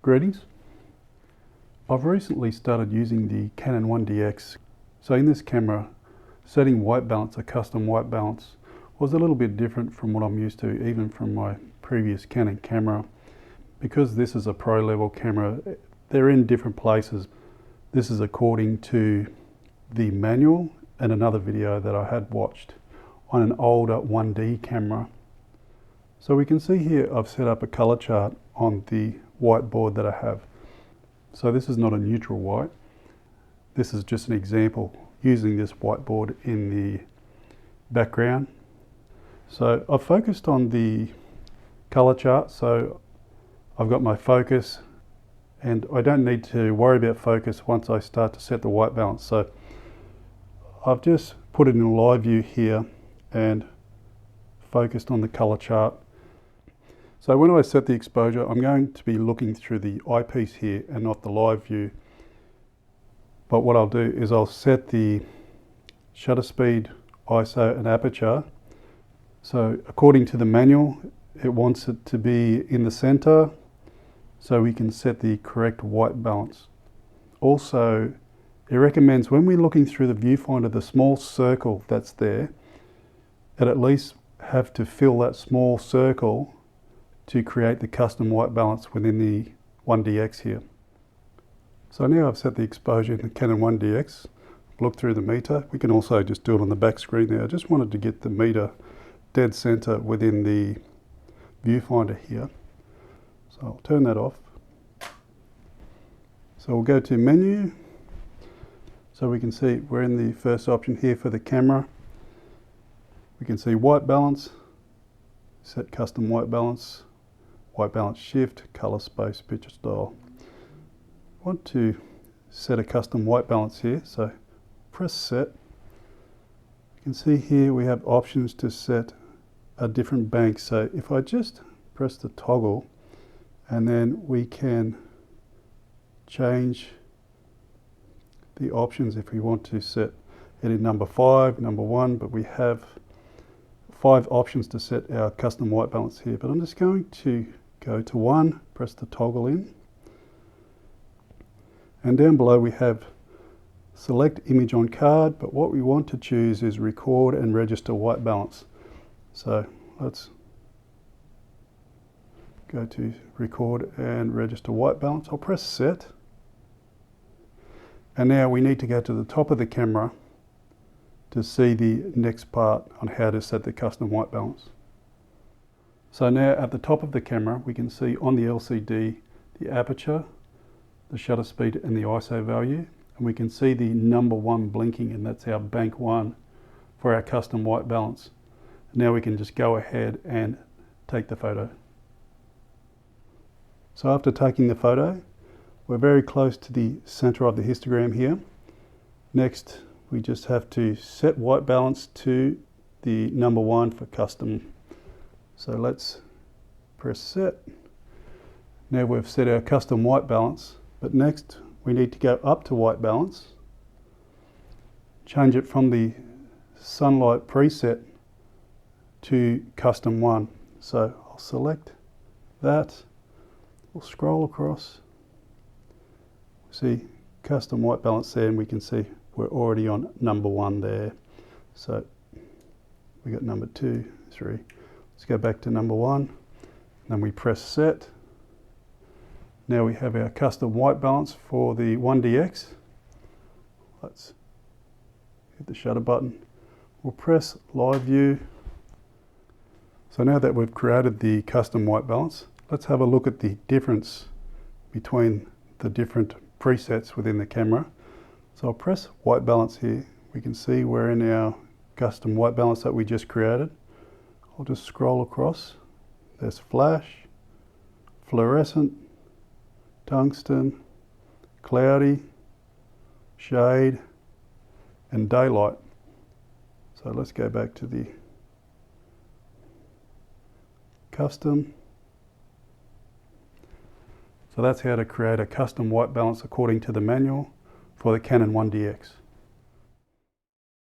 Greetings. I've recently started using the Canon 1dx. So in this camera, setting white balance, a custom white balance, was a little bit different from what I'm used to, even from my previous Canon camera. Because this is a pro level camera, they're in different places. This is according to the manual and another video that I had watched on an older 1D camera. So we can see here I've set up a color chart on the whiteboard that I have. So this is not a neutral white. This is just an example using this whiteboard in the background. So I've focused on the color chart, so I've got my focus, and I don't need to worry about focus once I start to set the white balance. So I've just put it in live view here and focused on the color chart. So when I set the exposure, I'm going to be looking through the eyepiece here and not the live view. But what I'll do is I'll set the shutter speed, ISO and aperture. So according to the manual, it wants it to be in the center so we can set the correct white balance. Also, it recommends when we're looking through the viewfinder, the small circle that's there, it at least have to fill that small circle to create the custom white balance within the 1dx here. So now I've set the exposure in the Canon 1dx, look through the meter. We can also just do it on the back screen there. I just wanted to get the meter dead center within the viewfinder here. So I'll turn that off. So we'll go to menu. So we can see we're in the first option here for the camera. We can see white balance, set custom white balance shift, color space, picture style. I want to set a custom white balance here, so press set. You can see here we have options to set a different bank. So if I just press the toggle, and then we can change the options if we want to set it in number 5, number 1, but we have 5 options to set our custom white balance here. But I'm just going to go to 1, press the toggle in, and down below we have select image on card, but what we want to choose is record and register white balance. So let's go to record and register white balance. I'll press set, and now we need to go to the top of the camera to see the next part on how to set the custom white balance. So now at the top of the camera we can see on the LCD the aperture, the shutter speed and the ISO value, and we can see the number 1 blinking, and that's our bank 1 for our custom white balance. Now we can just go ahead and take the photo. So after taking the photo, we're very close to the center of the histogram here. Next, we just have to set white balance to the number 1 for custom. So let's press set. Now we've set our custom white balance, but next we need to go up to white balance, change it from the sunlight preset to custom 1. So I'll select that, we'll scroll across, see custom white balance there, and we can see we're already on number 1 there. So we got number 2, 3. Let's go back to number 1, and then we press set. Now we have our custom white balance for the 1dx. Let's hit the shutter button. We'll press live view. So now that we've created the custom white balance, let's have a look at the difference between the different presets within the camera. So I'll press white balance here. We can see we're in our custom white balance that we just created. I'll just scroll across. There's flash, fluorescent, tungsten, cloudy, shade, and daylight. So let's go back to the custom. So that's how to create a custom white balance according to the manual for the Canon 1dx.